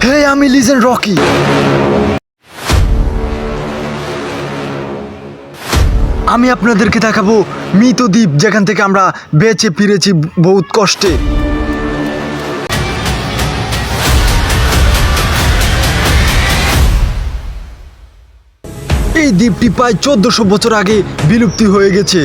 হে, আমি legend Rocky. আমি আপনাদেরকে দেখাবো মৃত দ্বীপ, যেখান থেকে আমরা বেঁচে ফিরেছি বহুত কষ্টে। এই দ্বীপটি প্রায় 1400 বছর আগে বিলুপ্তি হয়ে গেছে।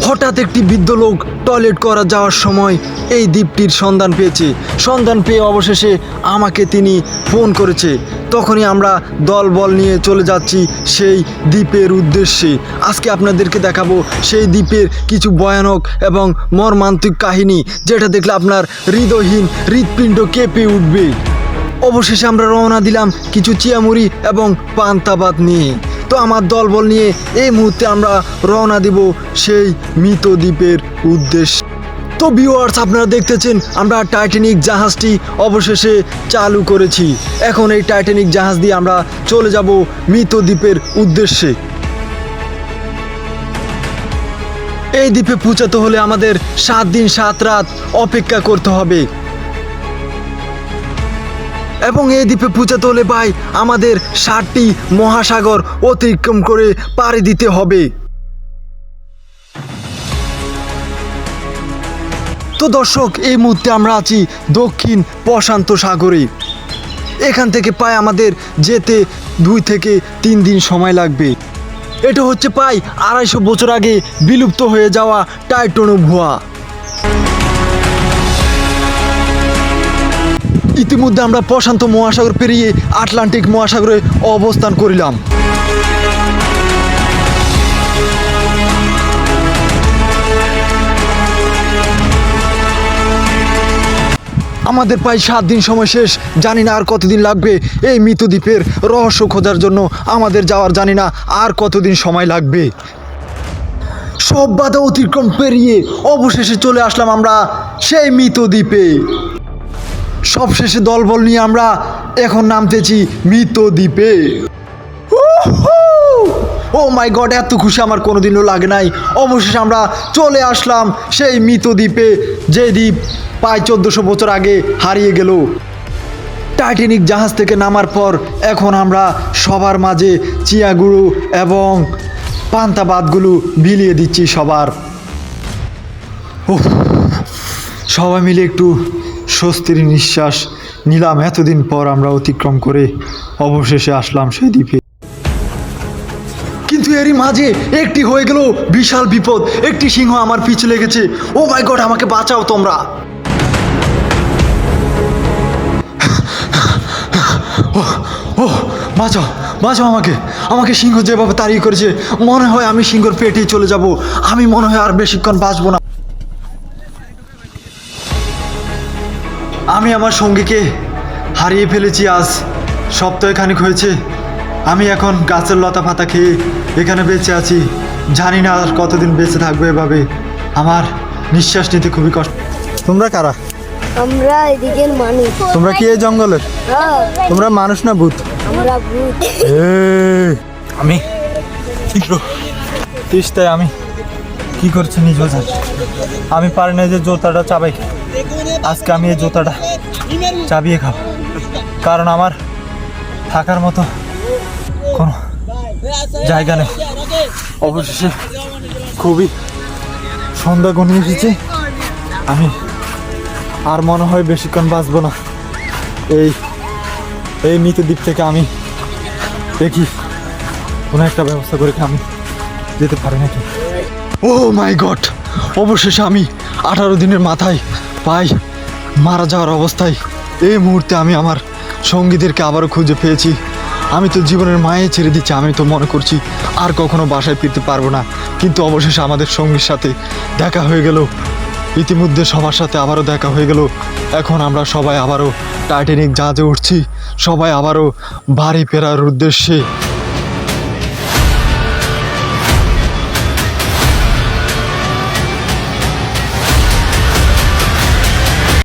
হঠাৎ একটি বৃদ্ধ লোক টয়লেট করা যাওয়ার সময় এই দ্বীপটির সন্ধান পেয়েছে। সন্ধান পেয়ে অবশেষে আমাকে তিনি ফোন করেছে। তখনই আমরা দলবল নিয়ে চলে যাচ্ছি সেই দ্বীপের উদ্দেশ্যে। আজকে আপনাদেরকে দেখাবো সেই দ্বীপের কিছু ভয়ানক এবং মর্মান্তিক কাহিনী, যেটা দেখলে আপনার হৃৎপিণ্ড কেঁপে উঠবে। অবশেষে আমরা রওনা দিলাম কিছু চিয়ামুড়ি এবং পান্তা ভাত নিয়ে। তো আমার দলবল নিয়ে এই মুহূর্তে আমরা রওনা দিব সেই মৃত দ্বীপের উদ্দেশ্যে। তো ভিউয়ার্স, আপনারা দেখতেছেন আমরা টাইটানিক জাহাজটি অবশেষে চালু করেছি। এখন এই টাইটানিক জাহাজ দিয়ে আমরা চলে যাব মৃত দ্বীপের উদ্দেশ্যে। এই দ্বীপে পৌঁছাতে হলে আমাদের 7 দিন 7 রাত অপেক্ষা করতে হবে, এবং এই দ্বীপে পৌঁছাতে হলে ভাই আমাদের 7টি মহাসাগর অতিক্রম করে পাড়ি দিতে হবে। তো দর্শক, এই মুহূর্তে আমরা আছি দক্ষিণ প্রশান্ত সাগরে। এখান থেকে প্রায় আমাদের যেতে 2 থেকে 3 দিন সময় লাগবে। এটা হচ্ছে প্রায় 250 বছর আগে বিলুপ্ত হয়ে যাওয়া টাইটানিক ভুয়া। ইতিমধ্যে আমরা প্রশান্ত মহাসাগর পেরিয়ে আটলান্টিক মহাসাগরে অবস্থান করিলাম। আমাদের প্রায় 7 দিন সময় শেষ। জানি না আর কতদিন লাগবে এই মৃত দ্বীপের রহস্য খোঁজার জন্য। আমাদের যাওয়ার জানি না আর কতদিন সময় লাগবে। সব বাধা অতিক্রম পেরিয়ে অবশেষে চলে আসলাম আমরা সেই মৃত দ্বীপে। সবশেষে দলবল নিয়ে আমরা এখন নামতেছি মৃত দ্বীপে। ও মাই গড, এত খুশি আমার কোনোদিনও লাগে নাই। অবশেষে আমরা চলে আসলাম সেই মৃত দ্বীপে, যে দ্বীপ প্রায় 1400 বছর আগে হারিয়ে গেল। টাইটানিক জাহাজ থেকে নামার পর এখন আমরা সবার মাঝে চিয়াগুড়ো এবং পান্তা ভাতগুলো বিলিয়ে দিচ্ছি সবার। সবাই মিলে একটু স্বস্তির নিঃশ্বাস নিলাম। এতদিন পর আমরা অতিক্রম করে অবশেষে আসলাম সেই দ্বীপে। কিন্তু এরই মাঝে একটি হয়ে গেল বিশাল বিপদ। একটি সিংহ আমার পিছু লেগেছে। ও মাই গড, আমাকে বাঁচাও তোমরা। বাঁচাও বাঁচাও আমাকে। আমাকে সিংহ যেভাবে তাড়িয়ে করেছে, মনে হয় আমি সিংহর পেটেই চলে যাব। আমি মনে হয় আর বেশিক্ষণ বাঁচবো না। আমি আমার সঙ্গীকে হারিয়ে ফেলেছি। আজ সপ্তাহখানেক হয়েছে। আমি এখন গাছের লতা পাতা খেয়ে এখানে বেঁচে আছি। জানি না আর কতদিন বেঁচে থাকবো এভাবে। আমার নিঃশ্বাস নিতে খুবই কষ্ট। তোমরা কারা? আমরা এদিকের মানুষ। তোমরা কি এই জঙ্গলের? তোমরা মানুষ না ভূত? আমরা ভূত। আমি তিস্তায় আমি কি করছি নিজ বাজার। আমি পারি না যে জোতাটা চাবাই। আজকে আমি এই জুতাটা চাবিয়ে খাবো, কারণ আমার থাকার মতো কোনো জায়গা নেই। অবশেষে খুবই সন্ধ্যা ঘনিয়ে এসেছে। আমি আর মনে হয় বেশিক্ষণ বাঁচবো না। এই মৃত দ্বীপ থেকে আমি দেখি কোনো একটা ব্যবস্থা করে আমি যেতে পারি নাকি। ও মাই গড, অবশেষে আমি 18 দিনের মাথায় পাই মারা যাওয়ার অবস্থায় এই মুহূর্তে আমি আমার সঙ্গীদেরকে আবারও খুঁজে পেয়েছি। আমি তো জীবনের মায়ে ছেড়ে দিচ্ছি। আমি তো মনে করছি আর কখনো বাসায় ফিরতে পারবো না, কিন্তু অবশেষে আমাদের সঙ্গীর সাথে দেখা হয়ে গেল। ইতিমধ্যে সবার সাথে আবারও দেখা হয়ে গেল। এখন আমরা সবাই আবারও টাইটানিক জাহাজে উঠছি, সবাই আবারও বাড়ি ফেরার উদ্দেশ্যে।